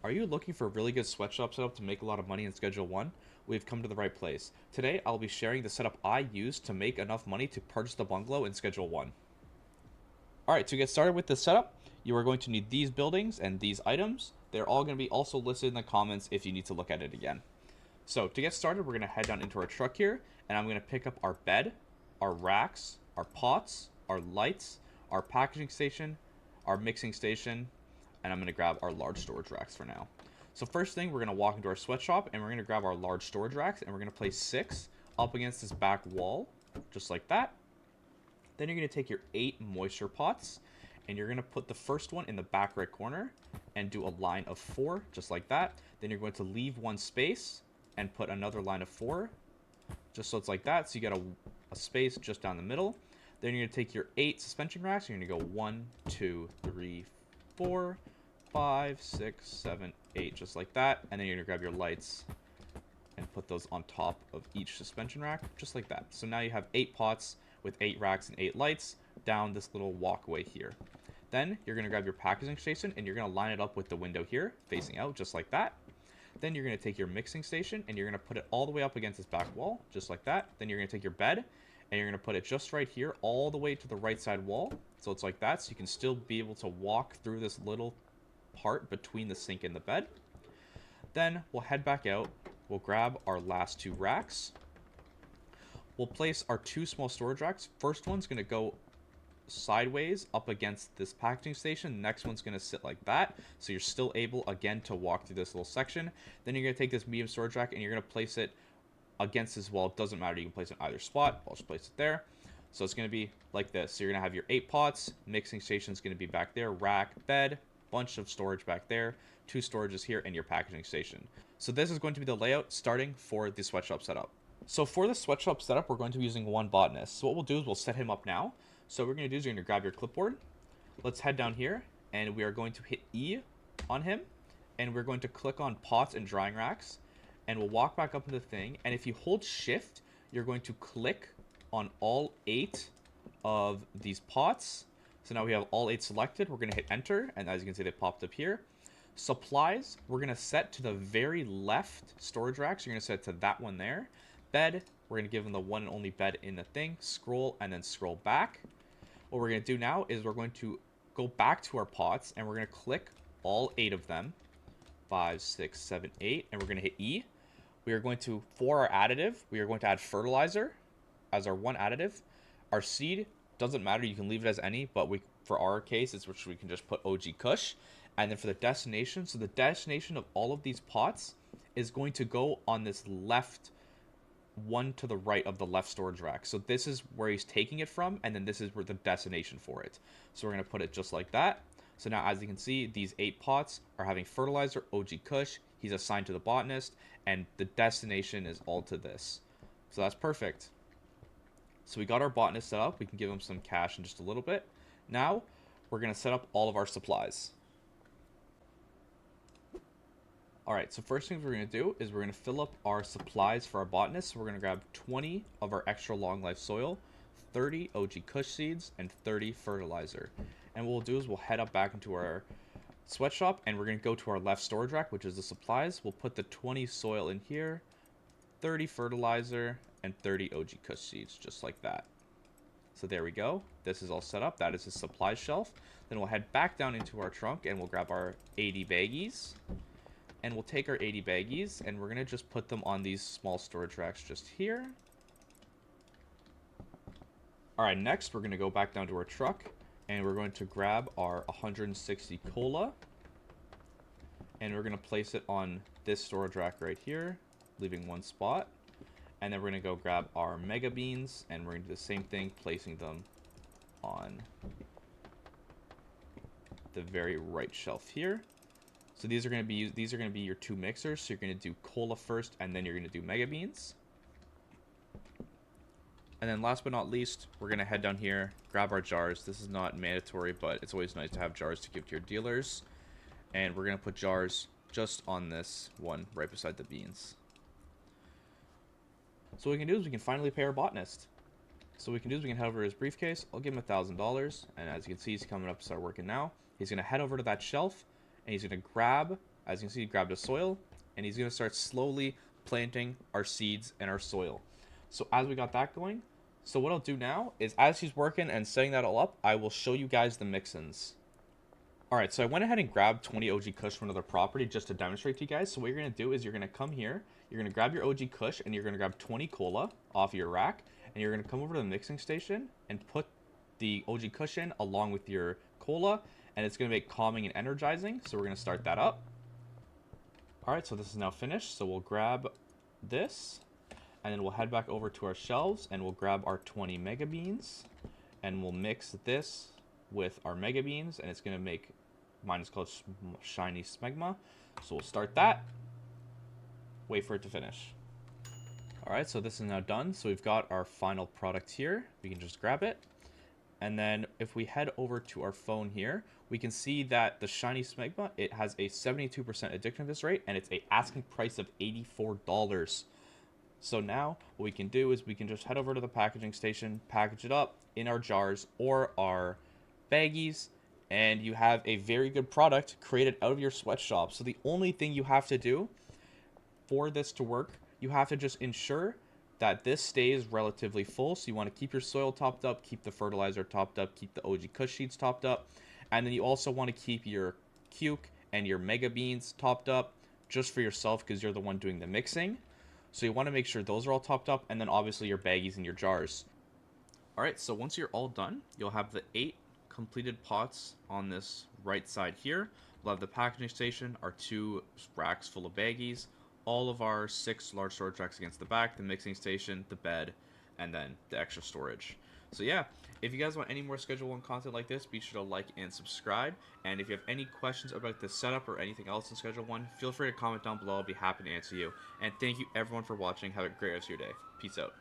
Are you looking for a really good sweatshop setup to make a lot of money in Schedule 1? We've come to the right place. Today, I'll be sharing the setup I used to make enough money to purchase the bungalow in Schedule 1. Alright, to get started with this setup, you are going to need these buildings and these items. They're all going to be also listed in the comments if you need to look at it again. So to get started, we're going to head down into our truck here, and I'm going to pick up our bed, our racks, our pots, our lights, our packaging station, our mixing station, and I'm going to grab our large storage racks for now. So first thing, we're going to walk into our sweatshop, and we're going to grab our large storage racks, and we're going to place 6 up against this back wall, just like that. Then you're going to take your 8 moisture pots, and you're going to put the first one in the back right corner, and do a line of 4, just like that. Then you're going to leave one space, and put another line of 4, just so it's like that, so you got a space just down the middle. Then you're going to take your 8 suspension racks, and you're going to go 1, 2, 3, 4, 5, 6, 7, 8, just like that. And then you're going to grab your lights and put those on top of each suspension rack, just like that. So now you have 8 pots with 8 racks and 8 lights down this little walkway here. Then you're going to grab your packaging station, and you're going to line it up with the window here, facing out, just like that. Then you're going to take your mixing station, and you're going to put it all the way up against this back wall, just like that. Then you're going to take your bed, and you're going to put it just right here, all the way to the right side wall. So it's like that, so you can still be able to walk through this little part between the sink and the bed. Then we'll head back out. We'll grab our last 2 racks. We'll place our 2 small storage racks. First one's going to go sideways up against this packaging station. The next one's going to sit like that, so you're still able again to walk through this little section. Then you're going to take this medium storage rack, and you're going to place it against this wall. It doesn't matter, you can place it in either spot. I'll just place it there. So it's going to be like this. So you're going to have your 8 pots, mixing station is going to be back there, rack, bed, bunch of storage back there, 2 storages here, and your packaging station. So this is going to be the layout starting for the sweatshop setup. So for the sweatshop setup, we're going to be using one botanist. So what we'll do is we'll set him up now. So what we're going to do is you're going to grab your clipboard. Let's head down here, and we are going to hit E on him, and we're going to click on pots and drying racks, and we'll walk back up into the thing. And if you hold shift, you're going to click on all 8 of these pots. So now we have all 8 selected. We're going to hit enter, and as you can see, they popped up here. Supplies, we're going to set to the very left storage rack, so you're going to set it to that one there. Bed, we're going to give them the one and only bed in the thing. Scroll, and then scroll back. What we're going to do now is we're going to go back to our pots, and we're going to click all 8 of them. 5, 6, 7, 8, and we're going to hit E. We are going to, for our additive, we are going to add fertilizer as our one additive. Our seed, doesn't matter, you can leave it as any, but for our case, it's which we can just put OG Kush. And then for the destination, so the destination of all of these pots is going to go on this left one to the right of the left storage rack. So this is where he's taking it from, and then this is where the destination for it. So we're going to put it just like that. So now, as you can see, these 8 pots are having fertilizer, OG Kush. He's assigned to the botanist, and the destination is all to this. So that's perfect. So we got our botanist set up. We can give him some cash in just a little bit. Now, we're going to set up all of our supplies. Alright, so first thing we're going to do is we're going to fill up our supplies for our botanist. So we're going to grab 20 of our extra long life soil, 30 OG Kush seeds, and 30 fertilizer. And what we'll do is we'll head up back into our sweatshop, and we're going to go to our left storage rack, which is the supplies. We'll put the 20 soil in here, 30 fertilizer, and 30 OG Kush seeds, just like that. So there we go. This is all set up. That is the supply shelf. Then we'll head back down into our trunk, and we'll grab our 80 baggies. And we'll take our 80 baggies, and we're going to just put them on these small storage racks just here. Alright, next we're going to go back down to our truck, and we're going to grab our 160 cola. And we're going to place it on this storage rack right here, leaving one spot. And then we're going to go grab our mega beans, and we're going to do the same thing, placing them on the very right shelf here. So these are going to be your 2 mixers. So you're going to do cola first, and then you're going to do mega beans. And then last but not least, we're going to head down here, grab our jars. This is not mandatory, but it's always nice to have jars to give to your dealers. And we're going to put jars just on this one right beside the beans. So what we can do is we can finally pay our botanist. So what we can do is we can head over to his briefcase. I'll give him $1,000. And as you can see, he's coming up to start working now. He's going to head over to that shelf, and he's going to grab, As you can see, he grabbed a soil, and he's going to start slowly planting our seeds and our soil. So as we got that going, so what I'll do now is as he's working and setting that all up, I will show you guys the mix-ins. Alright, so I went ahead and grabbed 20 OG Kush from another property just to demonstrate to you guys. So what you're going to do is you're going to come here, you're going to grab your OG Kush, and you're going to grab 20 cola off your rack, and you're going to come over to the mixing station and put the OG Kush in along with your cola, and it's going to make calming and energizing. So we're going to start that up. Alright, so this is now finished, so we'll grab this, and then we'll head back over to our shelves, and we'll grab our 20 mega beans, and we'll mix this with our mega beans, and it's going to make, mine is called Shiny Smegma, so we'll start that, wait for it to finish. Alright, so this is now done, so we've got our final product here, we can just grab it, and then if we head over to our phone here, we can see that the Shiny Smegma, it has a 72% addictiveness rate, and it's a asking price of $84. So now what we can do is we can just head over to the packaging station, package it up in our jars or our baggies, and you have a very good product created out of your sweatshop. So the only thing you have to do for this to work, you have to just ensure that this stays relatively full. So you want to keep your soil topped up, keep the fertilizer topped up, keep the OG Kush Seeds topped up, and then you also want to keep your Cuke and your mega beans topped up just for yourself because you're the one doing the mixing. So you want to make sure those are all topped up, and then obviously your baggies and your jars. Alright, so once you're all done, you'll have the 8 completed pots on this right side here. We'll have the packaging station, our 2 racks full of baggies, all of our 6 large storage racks against the back, the mixing station, the bed, and then the extra storage. So yeah, if you guys want any more Schedule 1 content like this, be sure to like and subscribe. And if you have any questions about this setup or anything else in Schedule 1, feel free to comment down below. I'll be happy to answer you. And thank you everyone for watching. Have a great rest of your day. Peace out.